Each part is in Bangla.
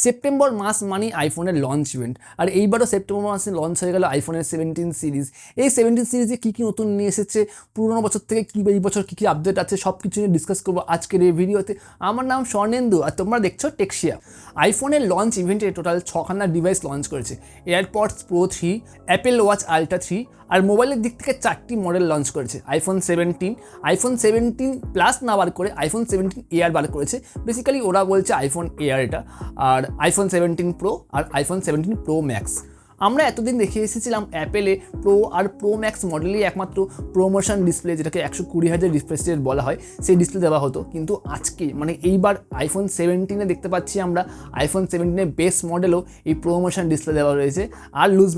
সেপ্টেম্বর মাস মানেই আইফোনের লঞ্চ ইভেন্ট, আর এইবারও সেপ্টেম্বর মাসে লঞ্চ হয়ে গেল আইফোনের 17 সিরিজ। এই 17 সিরিজে কী কী নতুন নিয়ে এসেছে, পুরোনো বছর থেকে কী এই বছর কী কী আপডেট আছে, সব কিছু নিয়ে ডিসকাস করবো আজকের এই ভিডিওতে। আমার নাম স্বর্ণেন্দু আর তোমরা দেখছো টেকশিয়া। আইফোনের লঞ্চ ইভেন্টে টোটাল 6খানা ডিভাইস লঞ্চ করেছে। AirPods pro 3, Apple watch ultra 3, আর মোবাইলের দিক থেকে 4টি মডেল লঞ্চ করেছে। আইফোন 17, আইফোন 17 প্লাস না বার করে আইফোন 17 এয়ার বার করেছে। বেসিক্যালি ওরা বলছে আইফোন এয়ার এটা, আর আইফোন 17 প্রো আর আইফোন 17 প্রো ম্যাক্স। আমরা এতদিন দেখে এসেছিলাম অ্যাপেলে প্রো আর প্রো ম্যাক্স মডেলেই একমাত্র প্রোমোশন ডিসপ্লে, যেটাকে 120,000 রিফ্রেশ রেট বলা হয়, সেই ডিসপ্লে দেওয়া হতো। কিন্তু আজকে মানে এইবার আইফোন 17-এ দেখতে পাচ্ছি আমরা আইফোন 17-এর বেস মডেলও এই প্রোমোশন ডিসপ্লে দেওয়া রয়েছে। আর লুজ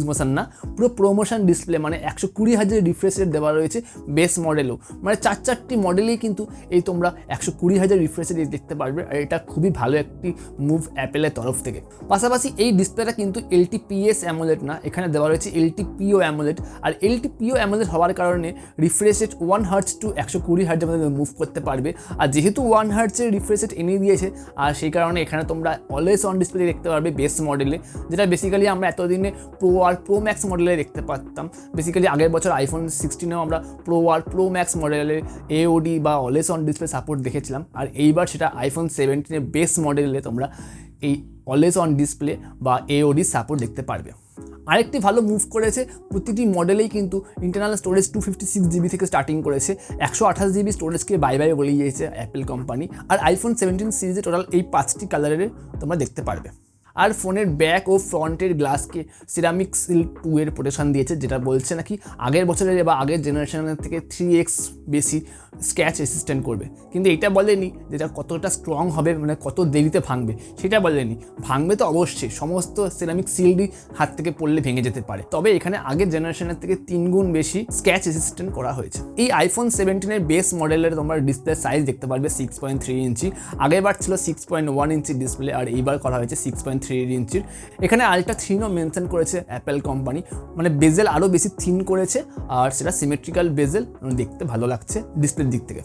মোশন না, পুরো প্রোমোশন ডিসপ্লে মানে 120,000 রিফ্রেশ রেট দেওয়া রয়েছে বেস মডেলও। মানে চারটি মডেলেই কিন্তু এই তোমরা 120,000 রিফ্রেশ রেট দেখতে পারবে, আর এটা খুবই ভালো একটি মুভ অ্যাপেলের তরফ থেকে। পাশাপাশি এই ডিসপ্লেটা কিন্তু LTPS অ্যামোলেড না, এখানে দেওয়া রয়েছে LTPO অ্যামোলেড। আর LTPO অ্যামোলেড হওয়ার কারণে রিফ্রেশ রেট 1 হার্টজ টু 120 হার্টজের মধ্যে মুভ করতে পারবে। আর যেহেতু 1 হার্টজের রিফ্রেশ রেট এনে দিয়েছে, আর সেই কারণে এখানে তোমরা অলওয়েজ অন ডিসপ্লে দেখতে পারবে বেস মডেলে, যেটা বেসিক্যালি আমরা এতদিনে প্রো আর প্রো ম্যাক্স মডেলে দেখতে পারতাম। বেসিক্যালি আগের বছর আইফোন 16-এও আমরা প্রো আর প্রো ম্যাক্স মডেলে AOD বা অলওয়েজ অন ডিসপ্লে সাপোর্ট দেখেছিলাম, আর এইবার সেটা আইফোন 17-এর বেস মডেলে তোমরা এই অলওয়েজ অন ডিসপ্লে বা AOD সাপোর্ট দেখতে পারবে। আরেকটি ভালো মুভ করেছে, প্রতিটি মডেলেই কিন্তু ইন্টারনাল স্টোরেজ 256GB থেকে স্টার্টিং করেছে। 128GB স্টোরেজকে বাই বলে দিয়েছে অ্যাপেল কোম্পানি। আর আইফোন 17 সিরিজে টোটাল এই 5টি কালারের তোমরা দেখতে পারবে। আর ফোনের ব্যাক ও ফ্রন্টের গ্লাসকে সিরামিক সিল্ক 2 এর প্রোটেকশন দিয়েছে, যেটা বলছে নাকি আগের বছরের বা আগের জেনারেশনের থেকে 3x বেশি স্ক্র্যাচ রেসিস্ট্যান্ট করবে। কিন্তু এটা বলেনি যেটা কতটা স্ট্রং হবে, মানে কত দেরিতে ভাঙবে সেটা বলেনি। ভাঙবে তো অবশ্যই, সমস্ত সিরামিক সিল্ডই হাত থেকে পড়লে ভেঙে যেতে পারে, তবে এখানে আগের জেনারেশনের থেকে 3 গুণ বেশি স্ক্র্যাচ রেসিস্ট্যান্ট করা হয়েছে। এই আইফোন 17-এর বেস মডেলের তোমরা ডিসপ্লে সাইজ দেখতে পারবে 6.3 ইঞ্চি। আগেরবার ছিল 6.1 ইঞ্চি ডিসপ্লে, আর এইবার করা হয়েছে 6.3 ইঞ্চির। এখানে আল্ট্রা থিনও মেনশন করেছে অ্যাপেল কোম্পানি, মানে বেজেল আরও বেশি থিন করেছে, আর সেটা সিমেট্রিক্যাল বেজেল, দেখতে ভালো লাগছে ডিসপ্লের দিক থেকে।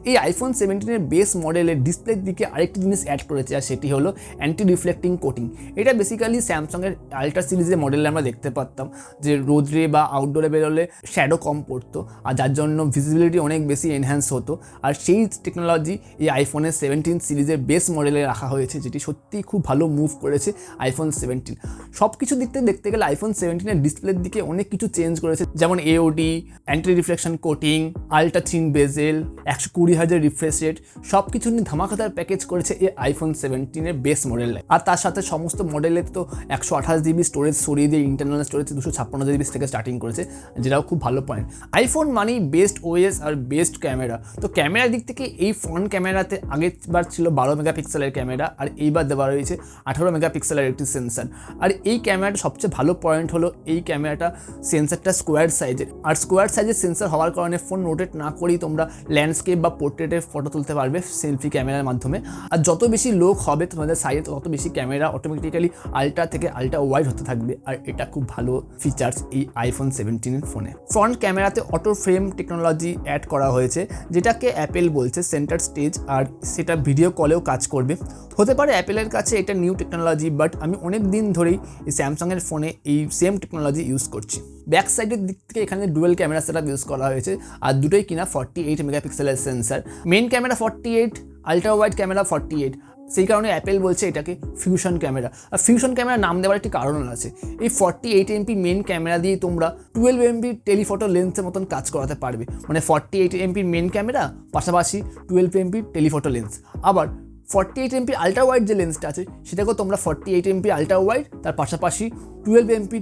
এই আইফোন 17-এর বেস মডেলের ডিসপ্লের দিকে আরেকটি জিনিস অ্যাড করেছে, আর সেটি হলো অ্যান্টি রিফ্লেক্টিং কোটিং। এটা বেসিক্যালি স্যামসাংয়ের আল্ট্রা সিরিজের মডেলে আমরা দেখতে পারতাম যে রোদ্রে বা আউটডোরে বেরোলে শ্যাডো কম পড়তো, আর যার জন্য ভিজিবিলিটি অনেক বেশি এনহ্যান্স হতো। আর সেই টেকনোলজি এই আইফোনের 17 সিরিজের বেস মডেলে রাখা হয়েছে, যেটি সত্যিই খুব ভালো মুভ করেছে আইফোন 17। সব কিছু দিক থেকে দেখতে গেলে আইফোন 17-এর ডিসপ্লের দিকে অনেক কিছু চেঞ্জ করেছে, যেমন AOD, anti reflection coating, ultra thin bezel, 120,000 refresh rate, সব কিছু নিয়ে ধামাকাদার প্যাকেজ করেছে এই আইফোন 17-এর বেস মডেলে। আর তার সাথে সমস্ত মডেলের তো 128GB স্টোরেজ সরিয়ে দিয়ে ইন্টারনাল স্টোরেজ 256GB থেকে স্টার্টিং করেছে, যেটাও খুব ভালো পয়েন্ট। আইফোন মানেই বেস্ট OS আর বেস্ট ক্যামেরা। তো ক্যামেরার দিক থেকে এই ফ্রন্ট ক্যামেরাতে আগেরবার ছিল 12 মেগাপিক্সেলের ক্যামেরা, আর এইবার দেওয়া রয়েছে 18 মেগাপিক্সেলের একটি সেন্সার। আর এই ক্যামেরাটা সবচেয়ে ভালো পয়েন্ট হলো এই ক্যামেরাটা সেন্সারটা স্কোয়ার সাইজের, আর স্কোয়ার সাইজের সেন্সার হওয়ার কারণে ফোন রোটেট না করেই তোমরা ল্যান্ডস্কেপ বা পোর্ট্রেটের ফটো তুলতে পারবে সেলফি ক্যামেরার মাধ্যমে। আর যত বেশি লোক হবে তোমাদের সাইজে, তত বেশি ক্যামেরা অটোমেটিক্যালি আল্ট্রা থেকে আল্ট্রা ওয়াইড হতে থাকবে, আর এটা খুব ভালো ফিচার্স এই আইফোন 17-এর ফোনে। ফ্রন্ট ক্যামেরাতে অটো ফ্রেম টেকনোলজি অ্যাড করা হয়েছে, যেটাকে অ্যাপেল বলছে সেন্টার স্টেজ, আর সেটা ভিডিও কলেও কাজ করবে। হতে পারে অ্যাপেলের কাছে এটা নিউ টেকনোলজি, বাট আমি অনেক দিন ধরেই এই স্যামসাংয়ের ফোনে এই সেম টেকনোলজি ইউজ করছি। ব্যাক সাইডের দিক থেকে এখানে ডুয়েল ক্যামেরা সেটআপ ইউজ করা হয়েছে, আর দুটোই কিনা 48 মেগাপিক্সেলের sensor. Main camera 48, ultra wide camera 48, সেই কারণে অ্যাপেল বলছে এটাকে ফিউশন ক্যামেরা। আর ফিউশন ক্যামেরা নাম দেওয়ার একটি কারণ আছে, এই 48MP মেন ক্যামেরা দিয়ে তোমরা 12MP টেলিফটো লেন্সের মতন কাজ করাতে পারবে। মানে 48MP মেন ক্যামেরা, পাশাপাশি 12MP টেলিফটো লেন্স। আবার 48MP আল্ট্রা ওয়াইড যে লেন্সটা আছে সেটাকেও তোমরা 48MP আল্ট্রা ওয়াইড, তার পাশাপাশি 12MP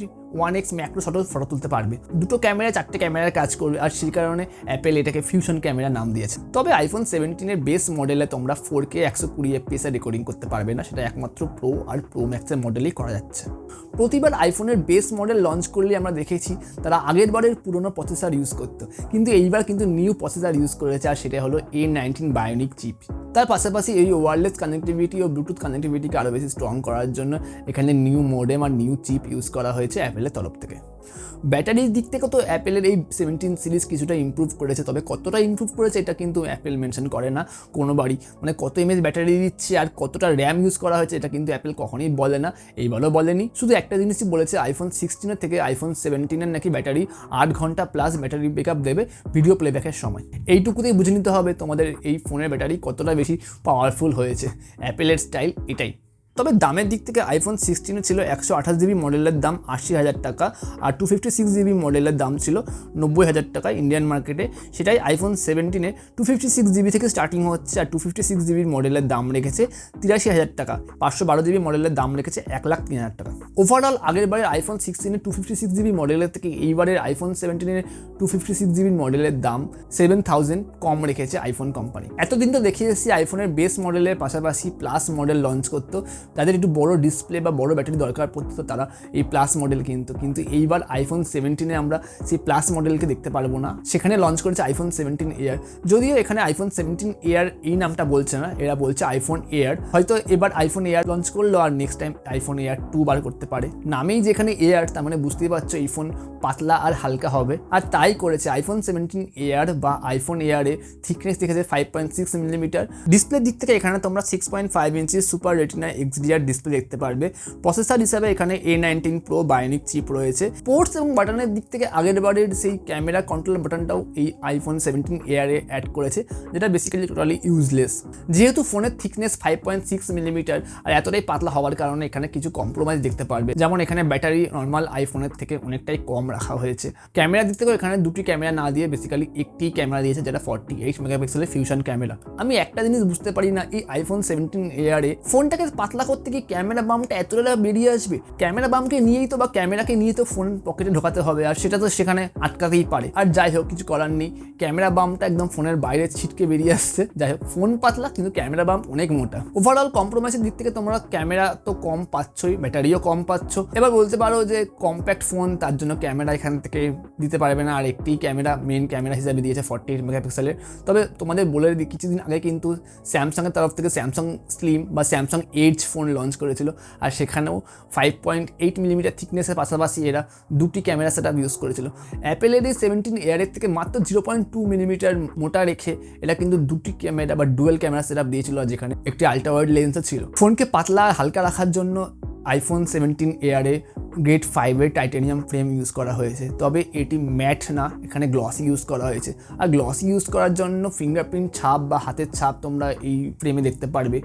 1x ম্যাক্রো ফটো তুলতে পারবে। দুটো ক্যামেরায় 4টে ক্যামেরার কাজ করবে, আর সেই কারণে অ্যাপেল এটাকে ফিউশন ক্যামেরা নাম দিয়েছে। তবে আইফোন 17-এর বেস মডেলে তোমরা 4K 120fps রেকর্ডিং করতে পারবে না, সেটা একমাত্র প্রো আর প্রো ম্যাক্সের মডেলেই করা যাচ্ছে। প্রতিবার আইফোনের বেস মডেল লঞ্চ করলে আমরা দেখেছি তারা আগের বারের পুরনো প্রসেসর ইউজ করতো, কিন্তু এইবার কিন্তু নিউ প্রসেসর ইউজ করেছে, আর সেটা হলো A19 বায়োনিক চিপ। তার পাশাপাশি এই ওয়্যারলেস কানেক্টিভিটি ও ব্লুটুথ কানেক্টিভিটিকে আরও বেশি স্ট্রং করার জন্য এখানে নিউ মডেম আর নিউ চিপ ইউজ করা হয়েছে অ্যাপেলের তরফ থেকে। ব্যাটারির দিক থেকে তো অ্যাপেলের এই 17 সিরিজ কিছুটা ইমপ্রুভ করেছে, তবে কতটা ইমপ্রুভ করেছে এটা কিন্তু অ্যাপেল মেনশন করে না কোনোবারই। মানে কত এমএএইচ ব্যাটারি দিচ্ছে আর কতটা র্যাম ইউজ করা হয়েছে এটা কিন্তু অ্যাপেল কখনোই বলে না, এইবারও বলেনি। শুধু একটা জিনিসই বলেছে, আইফোন 16 থেকে আইফোন 17 নাকি ব্যাটারি 8 ঘন্টা প্লাস ব্যাটারি ব্যাকআপ দেবে ভিডিও প্লেব্যাকের সময়। এইটুকুতেই বুঝে নিতে হবে তোমাদের এই ফোনের ব্যাটারি কতটা বেশি পাওয়ারফুল হয়েছে। অ্যাপেলের স্টাইল এটাই। তবে দামের দিক থেকে আইফোন 16 ছিল 128GB মডেলের দাম 80,000 টাকা, আর 256GB মডেলের দাম ছিল 90,000 টাকা ইন্ডিয়ান মার্কেটে। সেটাই আইফোন 17-এ 256GB থেকে স্টার্টিং হচ্ছে, আর 256GB মডেলের দাম রেখেছে 83,000 টাকা, 512GB মডেলের দাম রেখেছে 1,03,000 টাকা। ওভারঅল আগের বারের আইফোন 16-এ 256GB মডেলের থেকে এইবারের আইফোন 17-এর 256GB মডেলের দাম 7,000 কম রেখেছে আইফোন কোম্পানি। এতদিন তো দেখিয়ে এসেছি আইফোনের বেস মডেলের পাশাপাশি প্লাস মডেল লঞ্চ করতো, যাদের একটু বড় ডিসপ্লে বা বড় ব্যাটারি দরকার পড়তো তারা এই প্লাস মডেল কিন্তু এইবার আইফোন 17-এ আমরা সেই প্লাস মডেলকে দেখতে পারবো না। সেখানে লঞ্চ করেছে আইফোন 17 এয়ার, যদিও এখানে আইফোন 17 এয়ার এই নামটা বলছে না, এরা বলছে আইফোন এয়ার। হয়তো এবার আইফোন এয়ার লঞ্চ করলো আর নেক্সট টাইম আইফোন এয়ার 2 বার করতে পারে। নামেই যেখানে এয়ার, তার মানে বুঝতেই পারছো এই ফোন পাতলা আর হালকা হবে, আর তাই করেছে। আইফোন 17 এয়ার বা আইফোন এয়ারে থিকনেস দেখেছে 5.6 মিলিমিটার। ডিসপ্লের দিক থেকে এখানে তোমরা 6.5 ইঞ্চি সুপার রেটিনা XDR ডিসপ্লে দেখতে পারবে। প্রসেসর হিসাবে এখানে A19 Pro বায়োনিক চিপ রয়েছে। পোর্টস এবং বাটনের দিক থেকে আগের বারের সেই ক্যামেরা কন্ট্রোল বাটনটাও এই আইফোন 17 এয়ারে অ্যাড করেছে, যেটা বেসিক্যালি টোটালি ইউজলেস। যেহেতু ফোনের থিকনেস 5.6 মিলিমিটার আর এতটাই পাতলা হওয়ার কারণে এখানে কিছু কম্প্রোমাইজ দেখতে পারবে, যেমন এখানে ব্যাটারি নর্মাল আইফোনের থেকে অনেকটাই কম রাখা হয়েছে। ক্যামেরার দিক থেকেও এখানে দুটি ক্যামেরা না দিয়ে বেসিক্যালি একটি ক্যামেরা দিয়েছে, যেটা 48 মেগাপিক্সেলের ফিউশন ক্যামেরা। আমি একটা জিনিস বুঝতে পারি না, এই আইফোন 17 এয়ারে ফোনটাকে পাতলা করতে কি ক্যামেরা বামটা এতটা বেরিয়ে আসবে? ক্যামেরা বামকে নিয়েই তো বা ক্যামেরাকে নিয়ে তো ফোন পকেটে ঢোকাতে হবে, আর সেটা তো সেখানে আটকাতেই পারে। আর যাই হোক, কিছু করার নেই, ক্যামেরা বামটা একদম ফোনের বাইরে ছিটকে বেরিয়ে আসছে। যাই হোক, ফোন পাতলা কিন্তু ক্যামেরা বাম অনেক মোটা। ওভারঅল কম্প্রোমাইজের দিক থেকে তোমরা ক্যামেরা তো কম পাচ্ছই, ব্যাটারিও কম পাচ্ছ। এবার বলতে পারো যে কম্প্যাক্ট ফোন, তার জন্য ক্যামেরা এখান থেকে দিতে পারবে না, আর একটি ক্যামেরা মেন ক্যামেরা হিসাবে দিয়েছে 48 মেগাপিক্সেলের। তবে তোমাদের বলে দিই, কিছুদিন আগে কিন্তু স্যামসাংয়ের তরফ থেকে স্যামসাং স্লিম বা স্যামসাং এজ ফোন লঞ্চ করেছিল, আর সেখানেও 5.8 মিলিমিটার থিকনেসের পাশাপাশি এরা দুটি ক্যামেরা সেটআপ ইউজ করেছিল। অ্যাপেলের এই 17 এয়ারের থেকে মাত্র 0.2 মিলিমিটার মোটা রেখে এরা কিন্তু দুটি ক্যামেরা বা ডুয়েল ক্যামেরা সেটআপ দিয়েছিল, যেখানে একটি আল্ট্রা ওয়াইড লেন্সও ছিল। ফোনকে পাতলা আর হালকা রাখার জন্য আইফোন 17 এয়ারে গ্রেড 5-এর টাইটানিয়াম ফ্রেম ইউজ করা হয়েছে, তবে এটি ম্যাট না, এখানে গ্লসি ইউজ করা হয়েছে। আর গ্লসি ইউজ করার জন্য ফিঙ্গারপ্রিন্ট ছাপ বা হাতের ছাপ তোমরা এই ফ্রেমে দেখতে পারবে।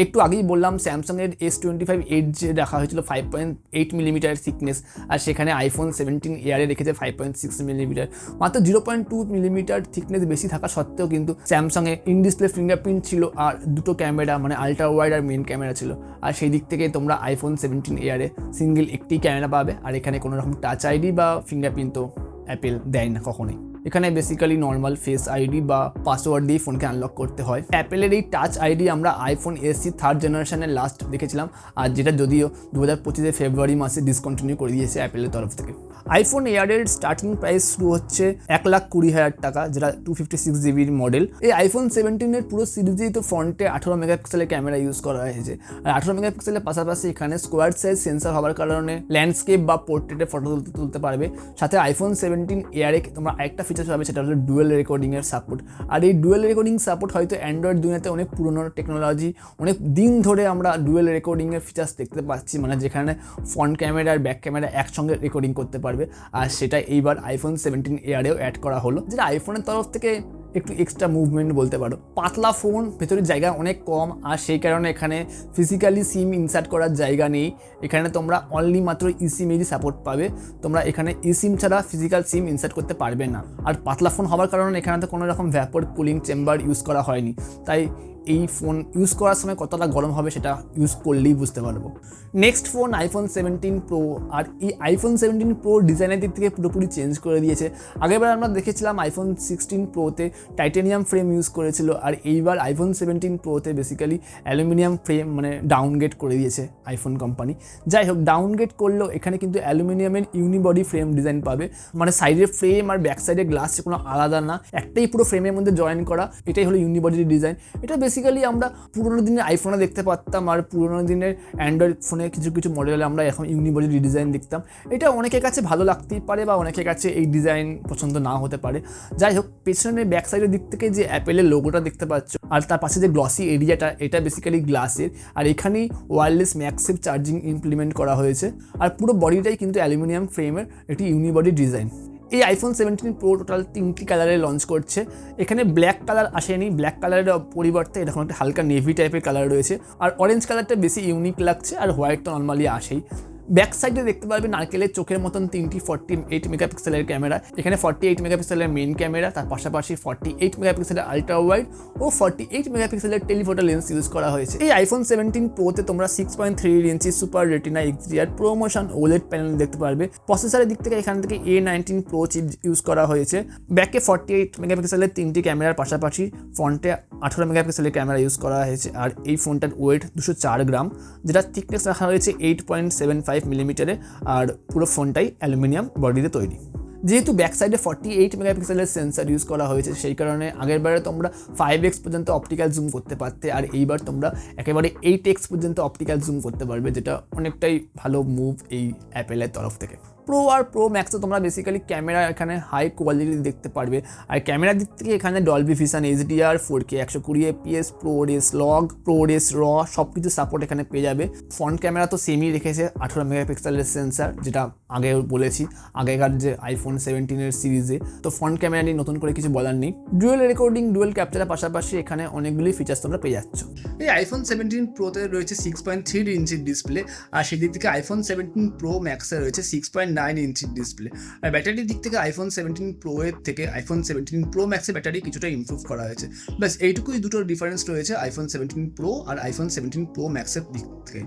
একটু আগেই বললাম স্যামসাংয়ের S25 এজ রাখা হয়েছিল 5.8 মিলিমিটার থিকনেস, আর সেখানে আইফোন 17 এয়ারে রেখেছে 5.6 মিলিমিটার। মাত্র 0.2 মিলিমিটার থিকনেস বেশি থাকা সত্ত্বেও কিন্তু স্যামসাংয়ে ইন ডিসপ্লে ফিঙ্গারপ্রিন্ট ছিল, আর দুটো ক্যামেরা মানে আল্ট্রা ওয়াইড আর মেন ক্যামেরা ছিল। আর সেই দিক থেকে তোমরা আইফোন 17 এয়ারে সিঙ্গেল একটি ক্যামেরা পাবে, আর এখানে কোনো রকম টাচ আইডি বা ফিঙ্গারপ্রিন্ট তো অ্যাপেল দেয় না কখনোই। এখানে বেসিক্যালি নর্মাল ফেস আইডি বা পাসওয়ার্ড দিয়ে ফোনকে আনলক করতে হয়। অ্যাপেলের এই টাচ আইডি আমরা আইফোন SE 3rd জেনারেশনের লাস্ট দেখেছিলাম, আর যেটা যদিও 2025 ফেব্রুয়ারি মাসে ডিসকন্টিনিউ করে দিয়েছে অ্যাপেলের তরফ থেকে। আইফোন এয়ারের স্টার্টিং প্রাইস শুরু হচ্ছে 1,20,000 টাকা, যেটা 256GB মডেল। এই আইফোন 17-এর পুরো সিরিজেই তো ফ্রন্টে 18 মেগাপিক্সেলের ক্যামেরা ইউজ করা হয়েছে, আর 18 মেগাপিক্সেলের পাশাপাশি এখানে স্কোয়ার সাইজ সেন্সর হওয়ার কারণে ল্যান্ডস্কেপ বা পোর্ট্রেটে ফটো তুলতে পারবে। সাথে আইফোন 17 এয়ারে তোমরা আরেকটা ফিচার পাবে, সেটা হলো ডুয়েল রেকর্ডিংয়ের সাপোর্ট। আর এই ডুয়েল রেকর্ডিং সাপোর্ট হয়তো অ্যান্ড্রয়েড দুনিয়াতে অনেক পুরনো টেকনোলজি, অনেক দিন ধরে আমরা ডুয়েল রেকর্ডিংয়ের ফিচার্স দেখতে পাচ্ছি, মানে যেখানে ফ্রন্ট ক্যামেরা আর ব্যাক ক্যামেরা একসঙ্গে রেকর্ডিং করতে পারবে, আর সেটা এইবার আইফোন 17 এয়ারেও অ্যাড করা হলো, যেটা আইফোনের তরফ থেকে একটু এক্সট্রা মুভমেন্ট বলতে পারো। পাতলা ফোন, ভেতরের জায়গা অনেক কম, আর সেই কারণে এখানে ফিজিক্যালি সিম ইনসার্ট করার জায়গা নেই। এখানে তোমরা অনলি মাত্র eSIM-এরই সাপোর্ট পাবে, তোমরা এখানে eSIM ছাড়া ফিজিক্যাল সিম ইনসার্ট করতে পারবে না। আর পাতলা ফোন হওয়ার কারণে এখানে তো কোনো রকম ভ্যাপর কুলিং চেম্বার ইউজ করা হয়নি, তাই এই ফোন ইউজ করার সময় কতটা গরম হবে সেটা ইউজ করলেই বুঝতে পারবো। নেক্সট ফোন আইফোন 17 Pro, আর এই আইফোন 17 Pro ডিজাইনের দিক থেকে পুরোপুরি চেঞ্জ করে দিয়েছে। আগেরবার আমরা দেখেছিলাম আইফোন 16 Proতে টাইটানিয়াম ফ্রেম ইউজ করেছিল, আর এইবার আইফোন 17 Proতে বেসিক্যালি অ্যালুমিনিয়াম ফ্রেম মানে ডাউনগ্রেড করে দিয়েছে আইফোন কোম্পানি। যাই হোক, ডাউনগ্রেড করলেও এখানে কিন্তু অ্যালুমিনিয়ামের ইউনিবডি ফ্রেম ডিজাইন পাবে, মানে সাইডের ফ্রেম আর ব্যাক সাইডের গ্লাস কোনো আলাদা না, একটাই পুরো ফ্রেমের মধ্যে জয়েন করা, এটাই হলো ইউনিবডি ডিজাইন। এটা বেসিক্যালি আমরা পুরোনো দিনের আইফোনে দেখতে পারতাম, আর পুরোনো দিনের অ্যান্ড্রয়েড ফোনে কিছু কিছু মডেলে আমরা এখন ইউনিবডি রিডিজাইন দেখতাম। এটা অনেকের কাছে ভালো লাগতেই পারে বা অনেকের কাছে এই ডিজাইন পছন্দ নাও হতে পারে। যাই হোক, পেছনের ব্যাক সাইডের দিক থেকে যে অ্যাপেলের লোগোটা দেখতে পাচ্ছ আর তার পাশে যে গ্লসি এরিয়াটা, এটা বেসিক্যালি গ্লাসের, আর এখানেই ওয়্যারলেস ম্যাগসেফ চার্জিং ইমপ্লিমেন্ট করা হয়েছে। আর পুরো বডিটাই কিন্তু অ্যালুমিনিয়াম ফ্রেমের একটি ইউনিবডি ডিজাইন। এই আইফোন 17 প্রো টোটাল 3টি কালারে লঞ্চ করছে। এখানে ব্ল্যাক কালার আসেনি, ব্ল্যাক কালারের পরিবর্তে এরকম একটা হালকা নেভি টাইপের কালার রয়েছে, আর অরেঞ্জ কালারটা বেশি ইউনিক লাগছে, আর হোয়াইট তো নর্মালি আসেই। ব্যাক সাইডে দেখতে পারবে নারকেলের চোখের মতন 3টি 48 মেগাপিক্সেলের ক্যামেরা। এখানে 48 মেগাপিক্সেলের মেইন ক্যামেরা, তার পাশাপাশি 48 মেগাপিক্সেলের আলট্রা ওয়াইড ও 48 মেগাপিক্সেলের টেলিফোটো লেন্স ইউজ করা হয়েছে। এই আইফোন 17 প্রোতে তোমরা 6.3 inch super retina XDR pro motion OLED panel দেখতে পারবে। প্রসেসরের দিক থেকে এখান থেকে A19 প্রো চিপ ইউজ করা হয়েছে। ব্যাকে 48 মেগাপিক্সেলের 3টি ক্যামেরার পাশাপাশি ফ্রন্টে 18 মেগাপিক্সেলের ক্যামেরা ইউজ করা হয়েছে। আর এই ফোনটার ওয়েট 204 গ্রাম, যেটা থিকনেস রাখা হয়েছে 8.75 মিলিমিটারে, আর পুরো ফোনটাই অ্যালুমিনিয়াম বডিতে তৈরি। যেহেতু ব্যাক সাইডে 48 মেগাপিক্সেলের সেন্সার ইউজ করা হয়েছে, সেই কারণে আগেরবারে তোমরা 5x পর্যন্ত অপটিক্যাল জুম করতে পারতে, আর এইবার তোমরা একেবারে 8x পর্যন্ত অপটিক্যাল জুম করতে পারবে, যেটা অনেকটাই ভালো মুভ এই অ্যাপেলের তরফ থেকে। প্রো আর প্রো ম্যাক্সে তোমরা বেসিক্যালি ক্যামেরা এখানে হাই কোয়ালিটি দেখতে পারবে, আর ক্যামেরার দিক থেকে এখানে Dolby vision HDR 4K 120 fps ProRes log ProRes র সব কিছু সাপোর্ট এখানে পেয়ে যাবে। ফ্রন্ট ক্যামেরা তো সেমই রেখেছে 18 মেগাপিক্সেলের সেন্সার, যেটা আগে বলেছি আগেকার যে আইফোন 17 সিরিজে। তো ফ্রন্ট ক্যামেরা নিয়ে নতুন করে কিছু বলার নেই। ডুয়েল রেকর্ডিং, ডুয়েল ক্যাপচারের পাশাপাশি এখানে অনেকগুলি ফিচার্স তোমরা পেয়ে যাচ্ছ। এই আইফোন 17 প্রোতে রয়েছে 6.3 ইঞ্চির ডিসপ্লে, আর সেই দিক থেকে আইফোন 17 প্রো ম্যাক্সে রয়েছে 6.9 ইঞ্চির ডিসপ্লে। আর ব্যাটারির দিক থেকে আইফোন 17 প্রো এর থেকে আইফোন 17 প্রো ম্যাক্সের ব্যাটারি কিছুটা ইমপ্রুভ করা হয়েছে। ব্যাস এইটুকুই দুটোর ডিফারেন্স রয়েছে আইফোন 17 প্রো আর আইফোন 17 প্রো ম্যাক্সের দিক থেকে।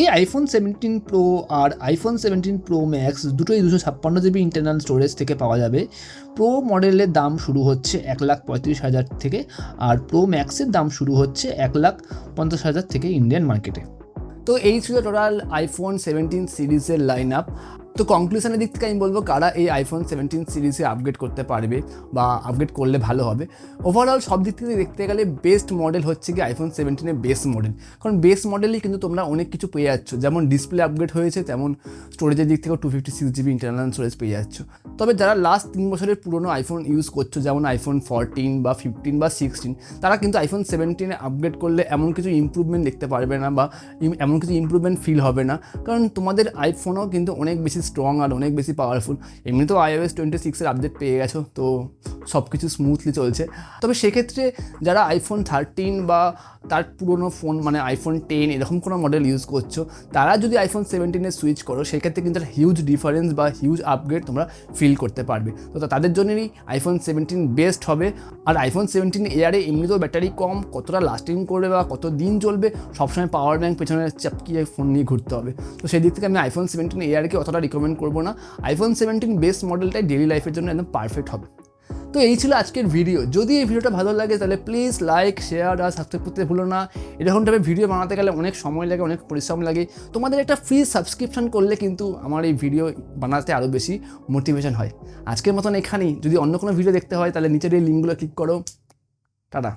এই আইফোন 17 প্রো আর আইফোন 17 প্রো ম্যাক্স দুটোই 256 GB ইন্টারনাল স্টোরেজ থেকে পাওয়া যাবে। প্রো মডেলের দাম শুরু হচ্ছে 1,35,000 থেকে, আর প্রো ম্যাক্সের দাম শুরু হচ্ছে 1,50,000 থেকে ইন্ডিয়ান মার্কেটে। তো এই ছিল টোটাল আইফোন 17 সিরিজের লাইন আপ। তো কনক্লুশনের দিক থেকে আমি বলবো কারা এই আইফোন 17 সিরিজে আপগ্রেড করতে পারবে বা আপগ্রেড করলে ভালো হবে। ওভারঅল সব দিক থেকে দেখতে গেলে বেস্ট মডেল হচ্ছে কি আইফোন 17-এর বেস মডেল, কারণ বেস মডেলেই কিন্তু তোমরা অনেক কিছু পেয়ে যাচ্ছ, যেমন ডিসপ্লে আপগ্রেড হয়েছে তেমন স্টোরেজের দিক থেকেও 256 GB ইন্টারনাল স্টোরেজ পেয়ে যাচ্ছ। তবে যারা লাস্ট 3 বছরের পুরনো আইফোন ইউজ করছো, যেমন আইফোন 14 বা 15 বা 16, তারা কিন্তু আইফোন 17-এ আপগ্রেড করলে এমন কিছু ইমপ্রুভমেন্ট দেখতে পারবে না বা এমন কিছু ইমপ্রুভমেন্ট ফিল হবে না, কারণ তোমাদের আইফোনও কিন্তু অনেক বেশি স্ট্রং আর অনেক বেশি পাওয়ারফুল। এমনিতেও iOS 26-এর আপডেট পেয়ে গেছো, তো সব কিছু স্মুথলি চলছে। তবে সেক্ষেত্রে যারা আইফোন 13 বা তার পুরনো ফোন মানে আইফোন 10 এরকম কোনো মডেল ইউজ করছো, তারা যদি আইফোন 17-এ সুইচ করো, সেক্ষেত্রে কিন্তু একটা হিউজ ডিফারেন্স বা হিউজ আপগ্রেড তোমরা ফিল করতে পারবে। তো তাদের জন্যই আইফোন 17 বেস্ট হবে। আর আইফোন 17 এয়ারে এমনিতেও ব্যাটারি কম, কতটা লাস্টিং করবে বা কত দিন চলবে, সবসময় পাওয়ার ব্যাঙ্ক পেছনে চাপকিয়ে ফোন নিয়ে ঘুরতে হবে। তো সেই দিক থেকে আমি আইফোন 17 এয়ারকে অতটা রিকমেন্ড করবো না। আইফোন 17 বেস্ট মডেলটাই ডেইলি লাইফের জন্য একদম পারফেক্ট হবে। তো এই ছিল আজকের ভিডিও। যদি এই ভিডিওটা ভালো লাগে তাহলে প্লিজ লাইক, শেয়ার আর সাবস্ক্রাইব করতে ভুলো না। এরকম টাইপের ভিডিও বানাতে গেলে অনেক সময় লাগে, অনেক পরিশ্রম লাগে। তোমাদের একটা ফ্রি সাবস্ক্রিপশন করলে কিন্তু আমার এই ভিডিও বানাতে আরও বেশি মোটিভেশন হয়। আজকের মতন এখানেই। যদি অন্য কোনো ভিডিও দেখতে হয় তাহলে নিচের এই লিঙ্কগুলো ক্লিক করো। টাটা।